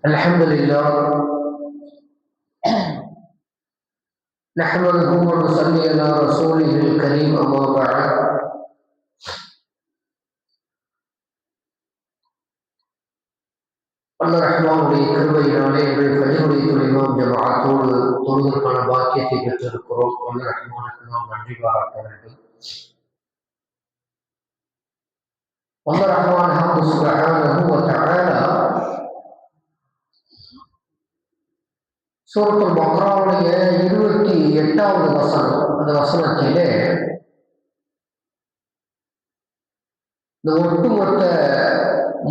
الحمد لله نحمده ونصلي على رسوله الكريم أما بعد Allah ரஹ்மானுடைய கிருபையினாலே இன்றைய ஃபஜ்ருடைய தொழுகையும் ஜமாஅத்தோடு தொழுவதற்கான பாக்கியத்தை பெற்றிருக்கிறோம். Allah ரஹ்மானுக்கு நாம் நன்றி பாராட்ட வேண்டும். Allah ரஹ்மான் சுப்ஹானஹு வ தஆலா சூரத்துல் பக்ராவுடைய 28வது வசனம், அந்த வசனத்திலே இந்த ஒட்டுமொத்த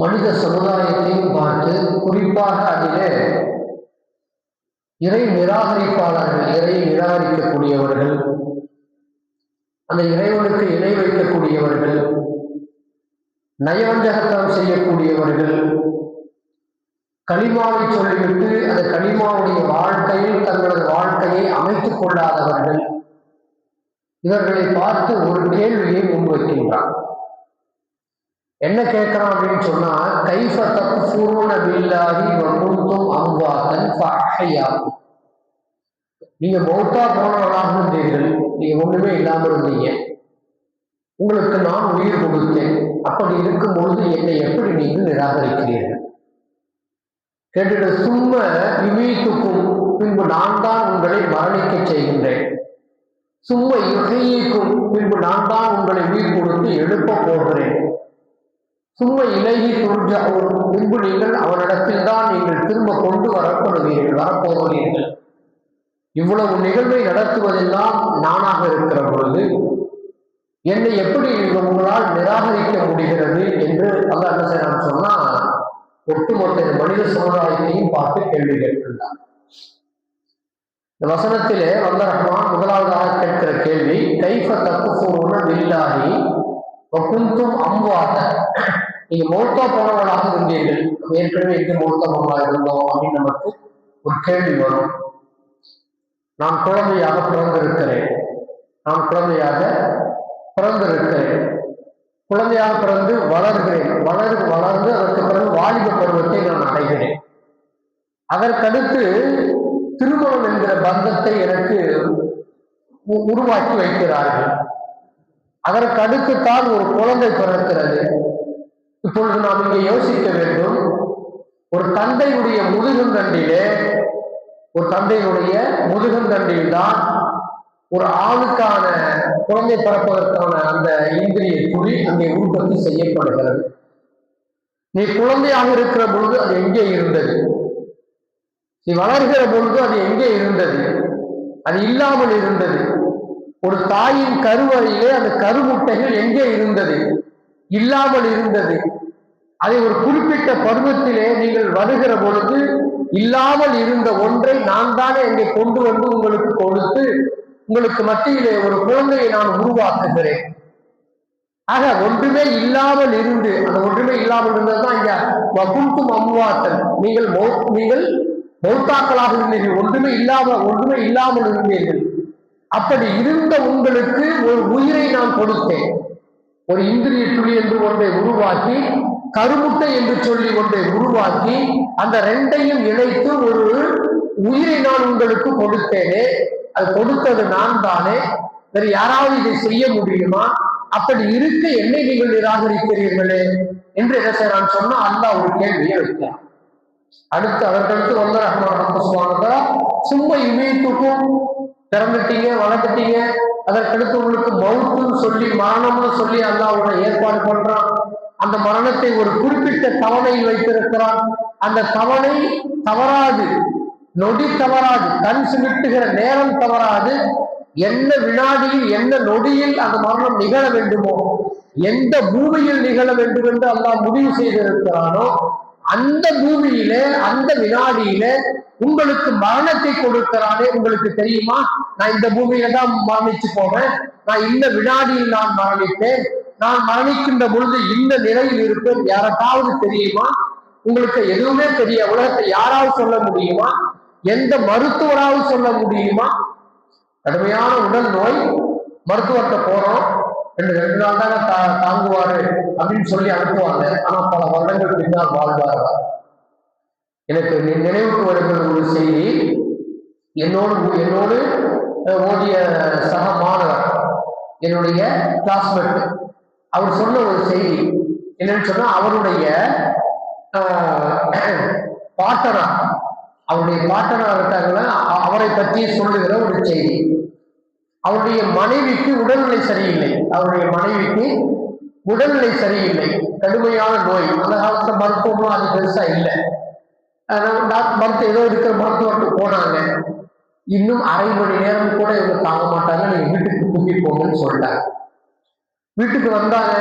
மனித சமுதாயத்தையும் பார்த்து, குறிப்பாக அதிலே இறை நிராகரிப்பாளர்கள், இறை நிராகரிக்கக்கூடியவர்கள், அந்த இறைவனுக்கு இணை வைக்கக்கூடியவர்கள், நயவஞ்சகத்தனம் செய்யக்கூடியவர்கள், கலிமாவை சொல்லிவிட்டு அந்த கலிமாவுடைய வாழ்க்கையில் தங்களது வாழ்க்கையை அமைத்துக் கொள்ளாதவர்கள், இவர்களை பார்த்து ஒரு கேள்வியை முன்வைக்கின்றான். என்ன கேட்கிறான் அப்படின்னு சொன்னா, கைஃப தக்ஃபுரூன பில்லாஹி வ குன்தும் அம்வாத்தன் ஃபஅஹ்யாக்கும். நீங்க மௌத்தா போனவர்களாக இருந்தீர்கள், நீங்க ஒண்ணுமே இல்லாமல் இருந்தீங்க, உங்களுக்கு நான் உயிர் கொடுத்தேன், அப்படி இருக்கும் பொழுது என்னை எப்படி நீங்கள் நிராகரிக்கிறீர்கள்? கேட்டுட்டு, சும்ம யுமீத்துக்கும், பின்பு நான் தான் உங்களை மரணிக்க செய்கின்றேன், சும்ம யுஹ்யீக்கும், பின்பு நான் தான் உங்களை உயிர் கொடுத்து எழுப்ப போகிறேன், சும்ம இலைஹி துர்ஜஊன், பின்பு நீங்கள் அவனிடத்தில் தான் நீங்கள் திரும்ப கொண்டு வரப்போகிறீர்கள். இவ்வளவு நிகழ்வை நடத்துவதெல்லாம் நானாக இருக்கிற பொழுது என்னை எப்படி உங்களால் நிராகரிக்க முடிகிறது என்று அல்லாஹ் என்ன செய்யறான்னு சொன்னா, ஒட்டுமொத்த மனித சமுதாயத்தையும் பார்த்து கேள்வி கேட்கின்றார். இந்த வசனத்திலே அல்லாஹ் ரஹ்மான் முதலாவதாக கேட்கிற கேள்வி, கைஃப தக்ஃபுரூன பில்லாஹி வ குன்தும் அம்வாத்தன். நீங்க மௌத்தா போனவர்களாக இருந்தீர்கள், ஏற்கனவே எங்க மௌத்தா போனவர்களாக இருந்தோம் அப்படின்னு நமக்கு ஒரு கேள்வி வரும். நான் குழந்தையாக பிறந்திருக்கிறேன், குழந்தையாக பிறந்து வளர்கிறேன், வளர்ந்து அதற்கு பிறகு வாலிப பருவத்தை நான் அடைகிறேன். அதற்கடுத்து திருமணம் என்கிற பந்தத்தை எனக்கு உருவாக்கி வைக்கிறார்கள். அதற்கு அடுத்துத்தான் ஒரு குழந்தை பிறக்கிறது. இப்பொழுது நாம் இங்கே யோசிக்க வேண்டும், ஒரு தந்தையினுடைய முதுகந்தண்டில் தான் ஒரு ஆணுக்கான குழந்தை பிறப்பதற்கான அந்த இந்திரிய துளி அங்கே உற்பத்தி செய்யப்படுகிறது. நீ குழந்தையாக இருக்கிற பொழுது அது எங்கே இருந்தது? நீ வளர்கிற பொழுது அது எங்கே இருந்தது? அது இல்லாமல் இருந்தது. ஒரு தாயின் கருவறையிலே அந்த கருமுட்டைகள் எங்கே இருந்தது? இல்லாமல் இருந்தது. அதை ஒரு குறிப்பிட்ட பருவத்திலே நீங்கள் வருகிற பொழுது இல்லாமல் இருந்த ஒன்றை நான் தானே இங்கே கொண்டு வந்து உங்களுக்கு கொடுத்து உங்களுக்கு மத்தியிலே ஒரு குழந்தையை நான் உருவாக்குகிறேன். ஆக ஒன்றுமே இல்லாமல் இருந்து, அந்த ஒன்றுமே இல்லாமல் இருந்ததுதான் இங்க வகுந்தும் அம்வாத்தன், நீங்கள் மௌத்தாக்களாக இருந்தீர்கள், ஒன்றுமே இல்லாமல் இருந்தீர்கள். அப்படி இருந்த உங்களுக்கு ஒரு உயிரை நான் கொடுத்தேன், ஒரு இந்திரிய துளி என்று ஒன்றை உருவாக்கி, கருமுட்டை என்று சொல்லி ஒன்றை உருவாக்கி, அந்த ரெண்டையும் இணைத்து ஒரு உயிரை நான் உங்களுக்கு கொடுத்தேனே, அது கொடுத்தது நான் தானே, வேறு யாராவது இதை செய்ய முடியுமா? அப்படி இருக்க என்னை நீங்கள் நிராகரிக்கிறீர்களே என்று என்ன செய்யறான்னு சொன்னா, அல்லாஹ் ஒரு கேள்வியை வைக்கிறான். அதற்கடுத்து வந்து ரஹ்மான் சும்மா இமயத்துக்கும் பிறந்துட்டீங்க, வளர்ந்துட்டீங்க, அதற்கடுத்து உங்களுக்கு மௌத்துன்னு சொல்லி மரணம்னு சொல்லி அல்லாஹ் உன்னை ஏற்பாடு பண்றான். அந்த மரணத்தை ஒரு குறிப்பிட்ட தவணையில் வைத்திருக்கிறான். அந்த தவணை தவறாது, நொடி தவறாது, கண் சிமிட்டுகிற நேரம் தவறாது. என்ன வினாடியில் என்ன நொடியில் அந்த மரணம் நிகழ வேண்டுமோ, எந்த பூமியில் நிகழ வேண்டும் என்று அல்லாஹ் முடிவு செய்திருக்கிறானோ அந்த பூமியிலே அந்த வினாடியிலே உங்களுக்கு மரணத்தை கொடுக்கிறானே. உங்களுக்கு தெரியுமா, நான் இந்த பூமியில தான் மரணிச்சு போவேன், நான் இந்த வினாடியில் நான் மரணிப்பேன், நான் மரணிக்கின்ற பொழுது இந்த நிலையில் இருப்பேன், யாருக்காவது தெரியுமா? உங்களுக்கு எதுவுமே தெரிய உலகத்தை யாராவது சொல்ல முடியுமா? எந்த மருத்துவராவது சொல்ல முடியுமா? கடுமையான உடல் நோய், மருத்துவர்கிட்ட போறோம், 2 நாள் தானே தாங்குவாரு அப்படின்னு சொல்லி அனுப்புவாங்க. ஆனா பல வருடங்கள் பின்னால் வாழ்வார்கள். எனக்கு நினைவுக்கு வருகிற ஒரு செய்தி. என்னோடு ஓதிய சக மாணவர், என்னுடைய கிளாஸ்மேட், அவர் சொன்ன ஒரு செய்தி என்னன்னு சொன்னா, அவருடைய பாட்டனார் இருக்காங்களா, அவரை பற்றி சொல்லுகிற ஒரு செய்தி. அவருடைய மனைவிக்கு உடல்நிலை சரியில்லை, கடுமையான நோய். அந்த காலத்துல மருத்துவமும் அது பெருசா இல்லை. ஏதோ இருக்கிற மருத்துவருக்கு போனாங்க. இன்னும் அரை மணி நேரம் கூட இவங்க தாங்க மாட்டாங்க, நீங்க வீட்டுக்கு கூட்டிட்டு போங்கன்னு சொல்லிட்டாங்க. வீட்டுக்கு வந்தாங்க.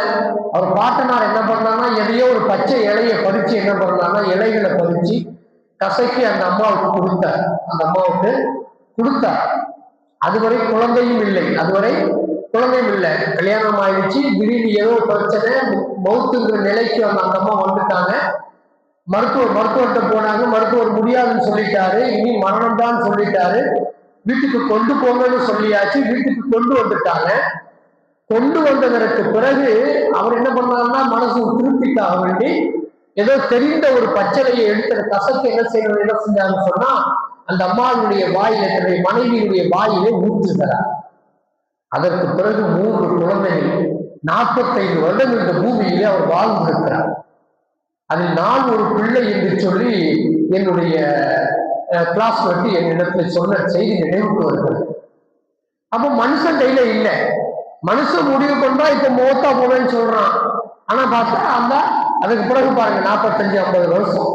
அவர் பாட்டனார் என்ன பண்ணாங்கன்னா, எதையோ ஒரு பச்சை இலையை பறிச்சு என்ன பண்ணாங்கன்னா, இலைகளை பறிச்சு கசைக்கு அந்த அம்மாவுக்கு கொடுத்தார். அதுவரை குழந்தையும் இல்லை, கல்யாணம் ஆயிடுச்சு. திடீர்னு ஏதோ பிரச்சனை, மௌத்துங்கிற நிலைக்கு அந்த அம்மா வந்துட்டாங்க. மருத்துவர்கிட்ட போனாங்க. மருத்துவர் முடியாதுன்னு சொல்லிட்டாரு, இனி மரணம் தான் சொல்லிட்டாரு. வீட்டுக்கு கொண்டு போங்கன்னு சொல்லியாச்சு. வீட்டுக்கு கொண்டு வந்துட்டாங்க. கொண்டு வந்ததற்கு பிறகு அவர் என்ன பண்ணாருன்னா, மனசு திருப்திக்காக வேண்டி ஏதோ தெரிந்த ஒரு பச்சளையை எடுத்த கசக்கு என்ன செஞ்சாங்கன்னு சொன்னா, அந்த அம்மாவினுடைய வாயில, தன்னுடைய மனைவியினுடைய வாயிலே ஊற்றுகிறார். அதற்கு பிறகு 3 குழந்தைகள், 45 வருடம் இந்த பூமியிலே அவர் வாழ்ந்திருக்கிறார். அதில் நான் ஒரு பிள்ளை என்று சொல்லி என்னுடைய கிளாஸ்மேட் என்னிடத்துல சொன்ன செய்தி நினைவுக்கு வருகிறது. அப்ப மனுஷன் கையில இல்லை. மனுஷன் முடிவு பண்றா இப்ப மோத்தா போனேன்னு சொல்றான். ஆனா பார்த்தா அதுக்கு பிறகு பாருங்க, 45-50 வருஷம்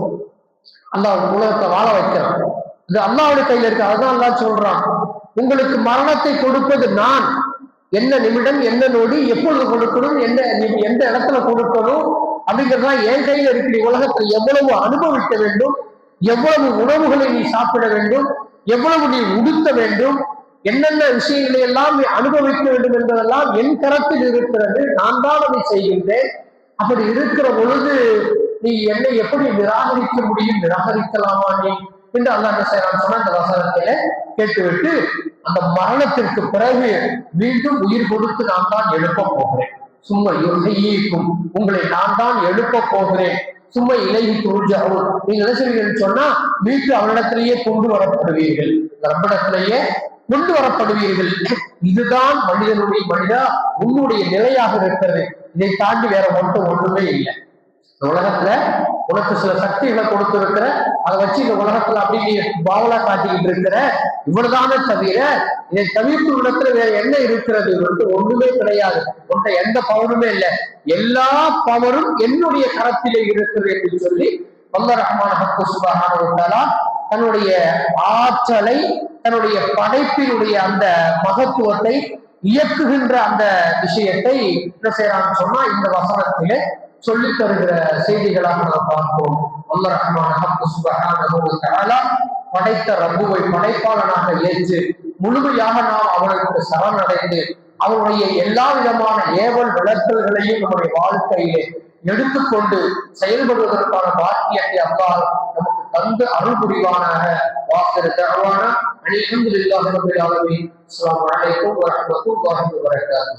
அந்த உலகத்தை வாழ வைக்கிறான். இது அல்லாஹ்வுடைய கையில இருக்கு. அதுதான் அல்லாஹ் சொல்றான், உங்களுக்கு மரணத்தை கொடுப்பது நான். என்ன நிமிடம், என்ன நொடி, எப்பொழுது கொடுக்கணும், எந்த இடத்துல கொடுக்கணும் அப்படிங்கிறதா என் கையில இருக்கு. உலகத்தில் எவ்வளவு அனுபவிக்க வேண்டும், எவ்வளவு உணவுகளை நீ சாப்பிட வேண்டும், எவ்வளவு நீ உடுத்த வேண்டும், என்னென்ன விஷயங்களை எல்லாம் நீ அனுபவிக்க வேண்டும் என்பதெல்லாம் என் கரத்தில் இருக்கிறது. நான் தான் அதை செய்கின்றேன். அப்படி இருக்கிற பொழுது நீ என்னை எப்படி நிராகரிக்க முடியும், நிராகரிக்கலாமா நீ என்று அல்லாஹ் என்ன செய்யறான்னு சொன்னா, இந்த வசனத்தில கேட்டுவிட்டு, அந்த மரணத்திற்கு பிறகு மீண்டும் உயிர் கொடுத்து நான் தான் எழுப்ப போகிறேன். சும்மா யுஹ்யீக்கும், உங்களை நான் தான் எழுப்ப போகிறேன். சும்மா இலைஹி துர்ஜஊன், நீங்க என்ன செய்வீங்கன்னு சொன்னா, மீண்டும் அவரிடத்திலேயே கொண்டு வரப்படுவீர்கள், ரப்பிடத்திலேயே கொண்டு வரப்படுவீர்கள். இதுதான் மனிதா உன்னுடைய நிலையாக இருக்கிறது. இதை தாண்டி வேற ஒன்றுமே இல்லை. உலகத்துல உனக்கு சில சக்திகளை கொடுத்திருக்கிற, அதை வச்சு இந்த உலகத்துல அப்படி நீ பாவலா காட்டிக்கிட்டு இருக்கிற, இவ்வளவுதானே தவிர இதை தவிர்த்து உலகத்துல வேற என்ன இருக்கிறது ஒண்ணுமே கிடையாது. உன்கிட்ட எந்த பவருமே இல்லை. எல்லா பவரும் என்னுடைய கரத்திலே இருக்கிறது என்று சொல்லி அல்லாஹ் ரஹ்மான் சுப்ஹானஹு வ தஆலா தன்னுடைய ஆற்றலை, தன்னுடைய படைப்பினுடைய அந்த மகத்துவத்தை இயக்குகின்ற அந்த விஷயத்தை என்ன செய்யறான்னு சொன்னா, இந்த வசனத்திலே சொல்லித் தருகிற செய்திகளாக நாம் பார்ப்போம். அல்லாஹ் ரஹ்மான் சுப்ஹானஹு வ தஆலா படைத்த ரப்புவை படைப்பாளனாக ஏற்று முழுமையாக நாம் அவனுக்கு சரணடைந்து அவனுடைய எல்லா விதமான ஏவல் விளக்கல்களையும் நம்முடைய வாழ்க்கையிலே எடுத்துக்கொண்டு செயல்படுவதற்கான பாக்கியத்தை அல்லாஹ் நமக்கு தந்து அருள் புரிவானாக. வாக்கிற தஅவானா அல்ஹம்துலில்லாஹி ரப்பில் ஆலமீன். அஸ்ஸலாமு அலைக்கும் வரஹ்மத்துல்லாஹி வபரகாத்துஹு.